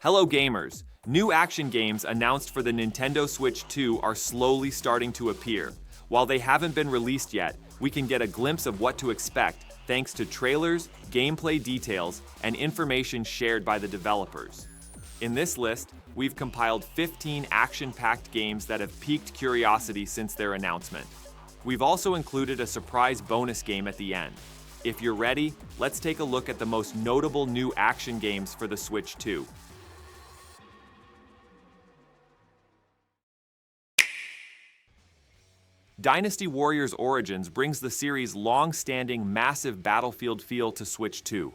Hello gamers! New action games announced for the Nintendo Switch 2 are slowly starting to appear. While they haven't been released yet, we can get a glimpse of what to expect thanks to trailers, gameplay details, and information shared by the developers. In this list, we've compiled 15 action-packed games that have piqued curiosity since their announcement. We've also included a surprise bonus game at the end. If you're ready, let's take a look at the most notable new action games for the Switch 2. Dynasty Warriors Origins brings the series' long-standing massive battlefield feel to Switch 2.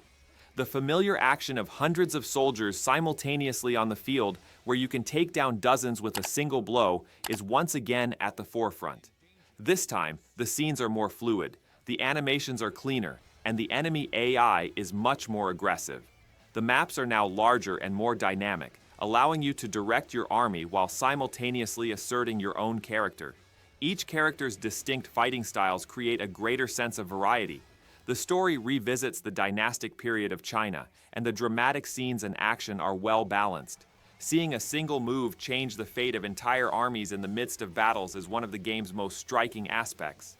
The familiar action of hundreds of soldiers simultaneously on the field, where you can take down dozens with a single blow, is once again at the forefront. This time, the scenes are more fluid, the animations are cleaner, and the enemy AI is much more aggressive. The maps are now larger and more dynamic, allowing you to direct your army while simultaneously asserting your own character. Each character's distinct fighting styles create a greater sense of variety. The story revisits the dynastic period of China, and the dramatic scenes and action are well balanced. Seeing a single move change the fate of entire armies in the midst of battles is one of the game's most striking aspects.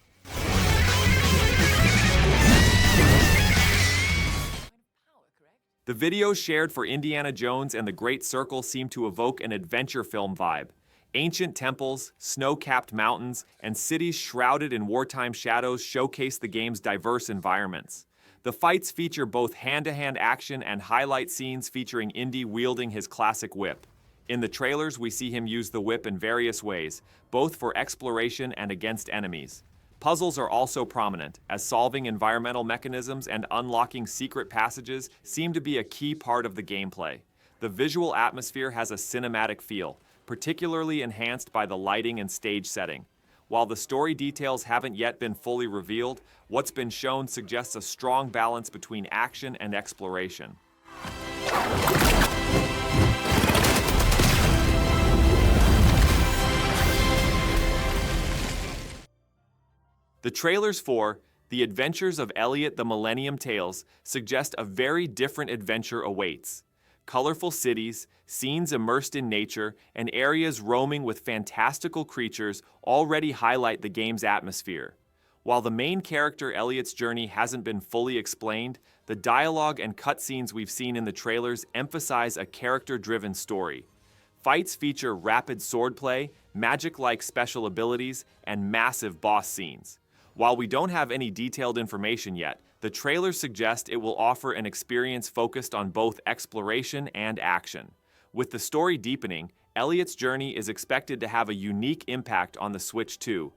The videos shared for Indiana Jones and the Great Circle seem to evoke an adventure film vibe. Ancient temples, snow-capped mountains, and cities shrouded in wartime shadows showcase the game's diverse environments. The fights feature both hand-to-hand action and highlight scenes featuring Indy wielding his classic whip. In the trailers, we see him use the whip in various ways, both for exploration and against enemies. Puzzles are also prominent, as solving environmental mechanisms and unlocking secret passages seem to be a key part of the gameplay. The visual atmosphere has a cinematic feel, particularly enhanced by the lighting and stage setting. While the story details haven't yet been fully revealed, what's been shown suggests a strong balance between action and exploration. The trailers for The Adventures of Elliot the Millennium Tales suggest a very different adventure awaits. Colorful cities, scenes immersed in nature, and areas roaming with fantastical creatures already highlight the game's atmosphere. While the main character Elliot's journey hasn't been fully explained, the dialogue and cutscenes we've seen in the trailers emphasize a character-driven story. Fights feature rapid swordplay, magic-like special abilities, and massive boss scenes. While we don't have any detailed information yet, the trailers suggest it will offer an experience focused on both exploration and action. With the story deepening, Elliot's journey is expected to have a unique impact on the Switch 2.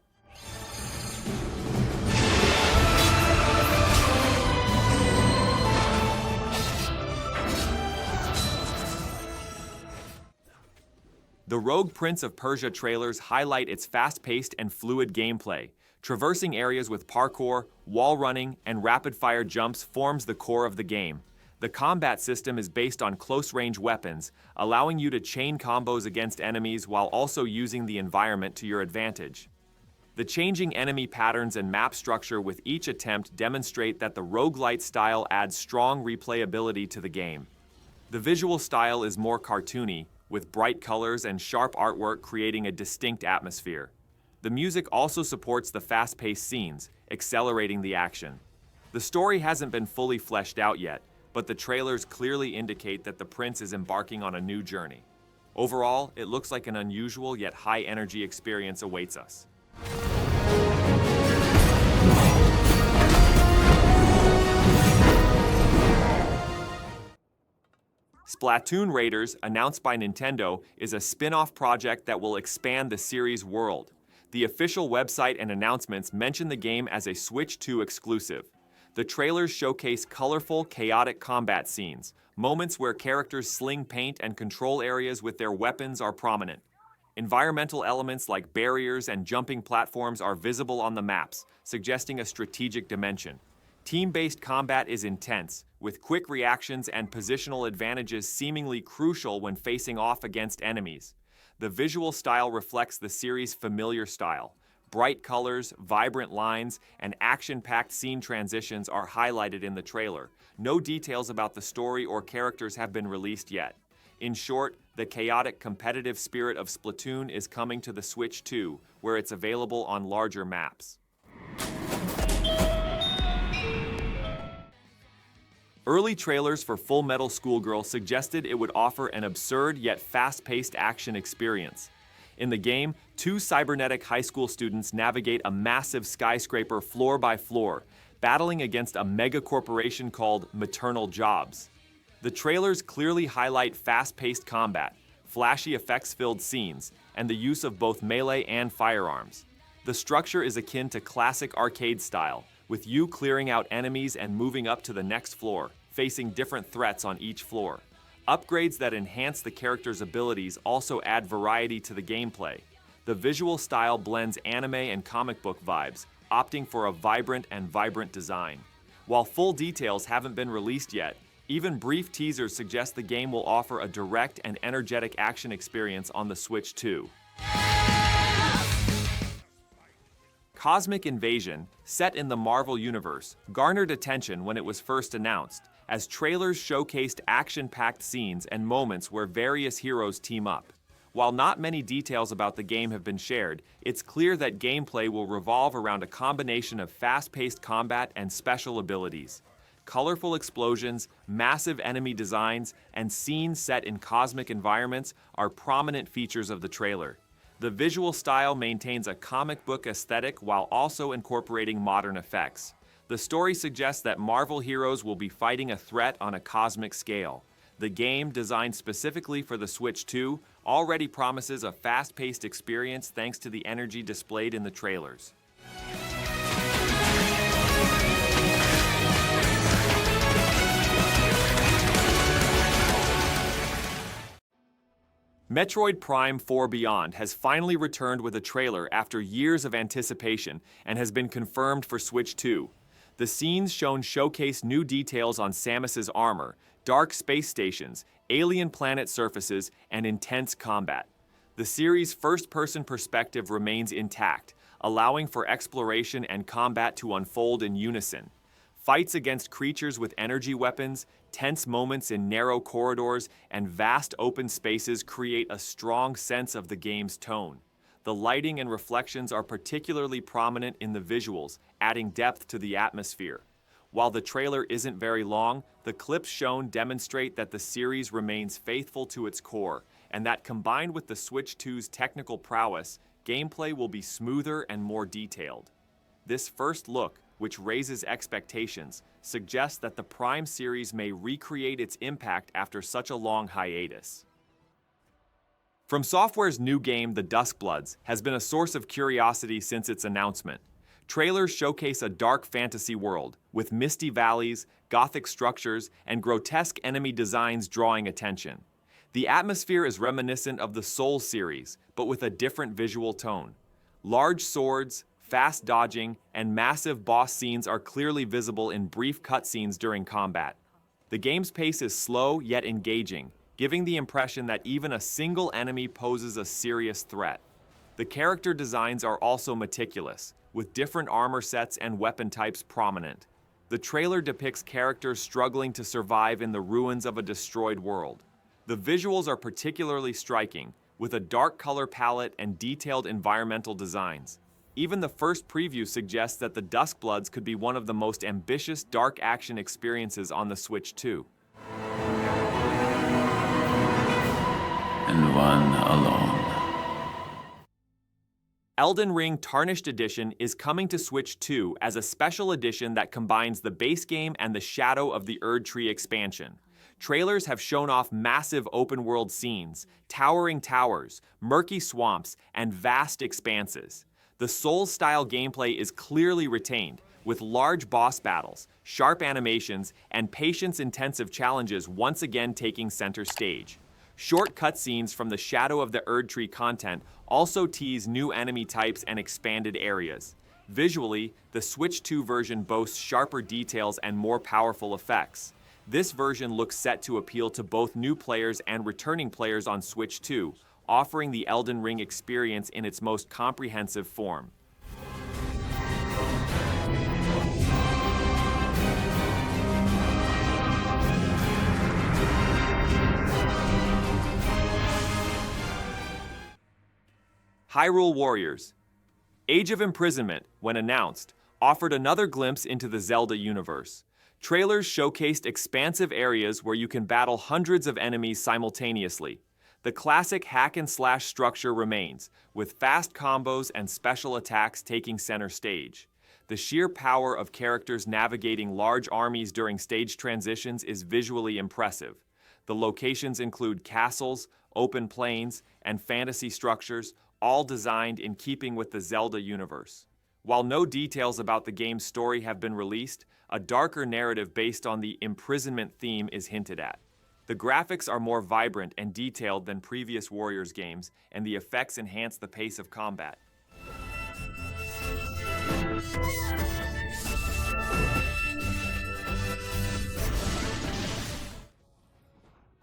The Rogue Prince of Persia trailers highlight its fast-paced and fluid gameplay. Traversing areas with parkour, wall running, and rapid-fire jumps forms the core of the game. The combat system is based on close-range weapons, allowing you to chain combos against enemies while also using the environment to your advantage. The changing enemy patterns and map structure with each attempt demonstrate that the roguelite style adds strong replayability to the game. The visual style is more cartoony, with bright colors and sharp artwork creating a distinct atmosphere. The music also supports the fast-paced scenes, accelerating the action. The story hasn't been fully fleshed out yet, but the trailers clearly indicate that the prince is embarking on a new journey. Overall, it looks like an unusual yet high-energy experience awaits us. Splatoon Raiders, announced by Nintendo, is a spin-off project that will expand the series' world. The official website and announcements mention the game as a Switch 2 exclusive. The trailers showcase colorful, chaotic combat scenes. Moments where characters sling paint and control areas with their weapons are prominent. Environmental elements like barriers and jumping platforms are visible on the maps, suggesting a strategic dimension. Team-based combat is intense, with quick reactions and positional advantages seemingly crucial when facing off against enemies. The visual style reflects the series' familiar style. Bright colors, vibrant lines, and action-packed scene transitions are highlighted in the trailer. No details about the story or characters have been released yet. In short, the chaotic competitive spirit of Splatoon is coming to the Switch 2, where it's available on larger maps. Early trailers for Full Metal Schoolgirl suggested it would offer an absurd yet fast-paced action experience. In the game, two cybernetic high school students navigate a massive skyscraper floor by floor, battling against a mega corporation called Maternal Jobs. The trailers clearly highlight fast-paced combat, flashy effects-filled scenes, and the use of both melee and firearms. The structure is akin to classic arcade style, with you clearing out enemies and moving up to the next floor, facing different threats on each floor. Upgrades that enhance the character's abilities also add variety to the gameplay. The visual style blends anime and comic book vibes, opting for a vibrant design. While full details haven't been released yet, even brief teasers suggest the game will offer a direct and energetic action experience on the Switch 2. Cosmic Invasion, set in the Marvel Universe, garnered attention when it was first announced, as trailers showcased action-packed scenes and moments where various heroes team up. While not many details about the game have been shared, it's clear that gameplay will revolve around a combination of fast-paced combat and special abilities. Colorful explosions, massive enemy designs, and scenes set in cosmic environments are prominent features of the trailer. The visual style maintains a comic book aesthetic while also incorporating modern effects. The story suggests that Marvel heroes will be fighting a threat on a cosmic scale. The game, designed specifically for the Switch 2, already promises a fast-paced experience thanks to the energy displayed in the trailers. Metroid Prime 4 Beyond has finally returned with a trailer after years of anticipation and has been confirmed for Switch 2. The scenes shown showcase new details on Samus's armor, dark space stations, alien planet surfaces, and intense combat. The series' first-person perspective remains intact, allowing for exploration and combat to unfold in unison. Fights against creatures with energy weapons, tense moments in narrow corridors, and vast open spaces create a strong sense of the game's tone. The lighting and reflections are particularly prominent in the visuals, adding depth to the atmosphere. While the trailer isn't very long, the clips shown demonstrate that the series remains faithful to its core, and that combined with the Switch 2's technical prowess, gameplay will be smoother and more detailed. This first look, which raises expectations, suggests that the Prime series may recreate its impact after such a long hiatus. From Software's new game, The Duskbloods, has been a source of curiosity since its announcement. Trailers showcase a dark fantasy world, with misty valleys, gothic structures, and grotesque enemy designs drawing attention. The atmosphere is reminiscent of the Souls series, but with a different visual tone. Large swords, fast dodging, and massive boss scenes are clearly visible in brief cutscenes during combat. The game's pace is slow yet engaging, giving the impression that even a single enemy poses a serious threat. The character designs are also meticulous, with different armor sets and weapon types prominent. The trailer depicts characters struggling to survive in the ruins of a destroyed world. The visuals are particularly striking, with a dark color palette and detailed environmental designs. Even the first preview suggests that the Duskbloods could be one of the most ambitious dark action experiences on the Switch 2. And one alone. Elden Ring Tarnished Edition is coming to Switch 2 as a special edition that combines the base game and the Shadow of the Erdtree expansion. Trailers have shown off massive open-world scenes, towering towers, murky swamps, and vast expanses. The Souls-style gameplay is clearly retained, with large boss battles, sharp animations, and patience-intensive challenges once again taking center stage. Short cutscenes from the Shadow of the Erdtree content also tease new enemy types and expanded areas. Visually, the Switch 2 version boasts sharper details and more powerful effects. This version looks set to appeal to both new players and returning players on Switch 2, offering the Elden Ring experience in its most comprehensive form. Hyrule Warriors. Age of Imprisonment, when announced, offered another glimpse into the Zelda universe. Trailers showcased expansive areas where you can battle hundreds of enemies simultaneously. The classic hack-and-slash structure remains, with fast combos and special attacks taking center stage. The sheer power of characters navigating large armies during stage transitions is visually impressive. The locations include castles, open plains, and fantasy structures, all designed in keeping with the Zelda universe. While no details about the game's story have been released, a darker narrative based on the imprisonment theme is hinted at. The graphics are more vibrant and detailed than previous Warriors games, and the effects enhance the pace of combat.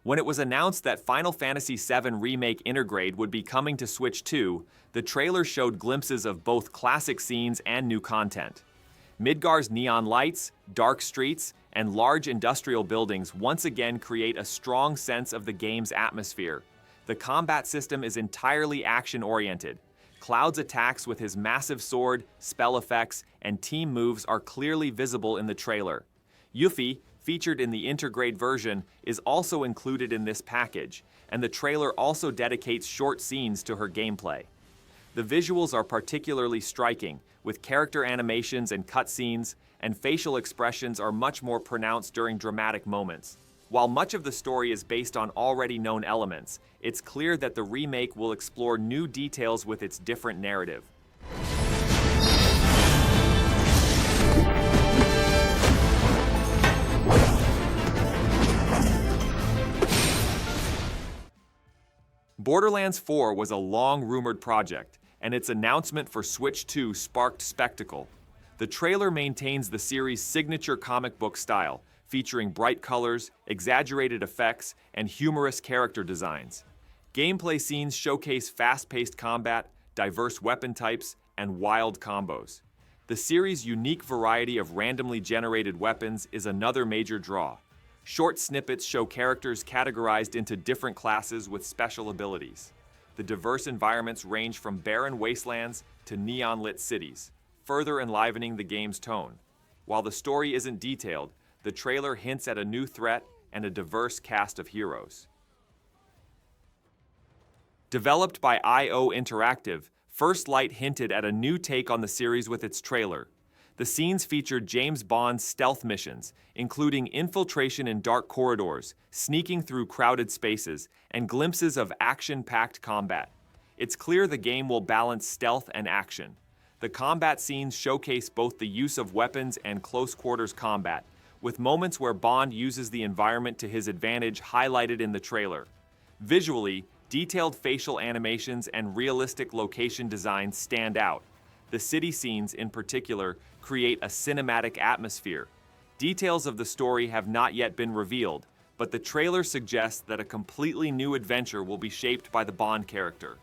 When it was announced that Final Fantasy VII Remake Intergrade would be coming to Switch 2, the trailer showed glimpses of both classic scenes and new content. Midgar's neon lights, dark streets, and large industrial buildings once again create a strong sense of the game's atmosphere. The combat system is entirely action-oriented. Cloud's attacks with his massive sword, spell effects, and team moves are clearly visible in the trailer. Yuffie, featured in the Intergrade version, is also included in this package, and the trailer also dedicates short scenes to her gameplay. The visuals are particularly striking, with character animations and cutscenes, and facial expressions are much more pronounced during dramatic moments. While much of the story is based on already known elements, it's clear that the remake will explore new details with its different narrative. Borderlands 4 was a long-rumored project, and its announcement for Switch 2 sparked spectacle. The trailer maintains the series' signature comic book style, featuring bright colors, exaggerated effects, and humorous character designs. Gameplay scenes showcase fast-paced combat, diverse weapon types, and wild combos. The series' unique variety of randomly generated weapons is another major draw. Short snippets show characters categorized into different classes with special abilities. The diverse environments range from barren wastelands to neon-lit cities, further enlivening the game's tone. While the story isn't detailed, the trailer hints at a new threat and a diverse cast of heroes. Developed by IO Interactive, First Light hinted at a new take on the series with its trailer. The scenes featured James Bond's stealth missions, including infiltration in dark corridors, sneaking through crowded spaces, and glimpses of action-packed combat. It's clear the game will balance stealth and action. The combat scenes showcase both the use of weapons and close-quarters combat, with moments where Bond uses the environment to his advantage highlighted in the trailer. Visually, detailed facial animations and realistic location designs stand out. The city scenes, in particular, create a cinematic atmosphere. Details of the story have not yet been revealed, but the trailer suggests that a completely new adventure will be shaped by the Bond character.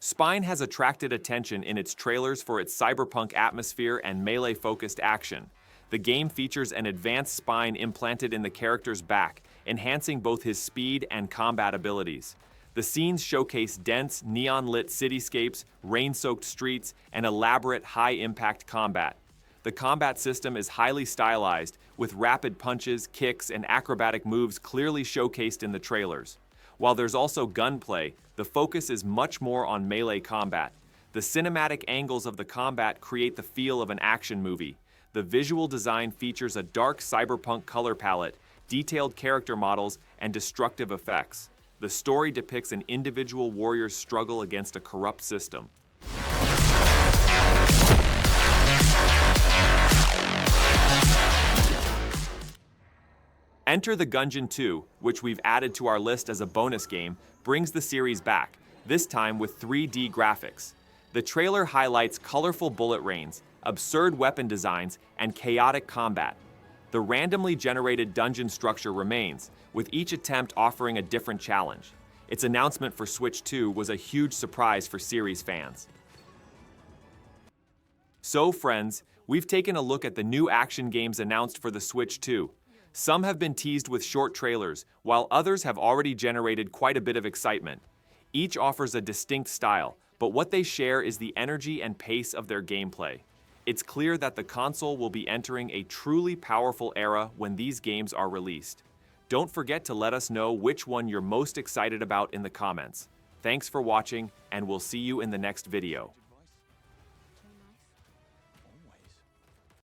Spine has attracted attention in its trailers for its cyberpunk atmosphere and melee-focused action. The game features an advanced spine implanted in the character's back, enhancing both his speed and combat abilities. The scenes showcase dense, neon-lit cityscapes, rain-soaked streets, and elaborate high-impact combat. The combat system is highly stylized, with rapid punches, kicks, and acrobatic moves clearly showcased in the trailers. While there's also gunplay, the focus is much more on melee combat. The cinematic angles of the combat create the feel of an action movie. The visual design features a dark cyberpunk color palette, detailed character models, and destructive effects. The story depicts an individual warrior's struggle against a corrupt system. Enter the Gungeon 2, which we've added to our list as a bonus game, brings the series back, this time with 3D graphics. The trailer highlights colorful bullet rains, absurd weapon designs, and chaotic combat. The randomly generated dungeon structure remains, with each attempt offering a different challenge. Its announcement for Switch 2 was a huge surprise for series fans. So friends, we've taken a look at the new action games announced for the Switch 2. Some have been teased with short trailers, while others have already generated quite a bit of excitement. Each offers a distinct style, but what they share is the energy and pace of their gameplay. It's clear that the console will be entering a truly powerful era when these games are released. Don't forget to let us know which one you're most excited about in the comments. Thanks for watching, and we'll see you in the next video.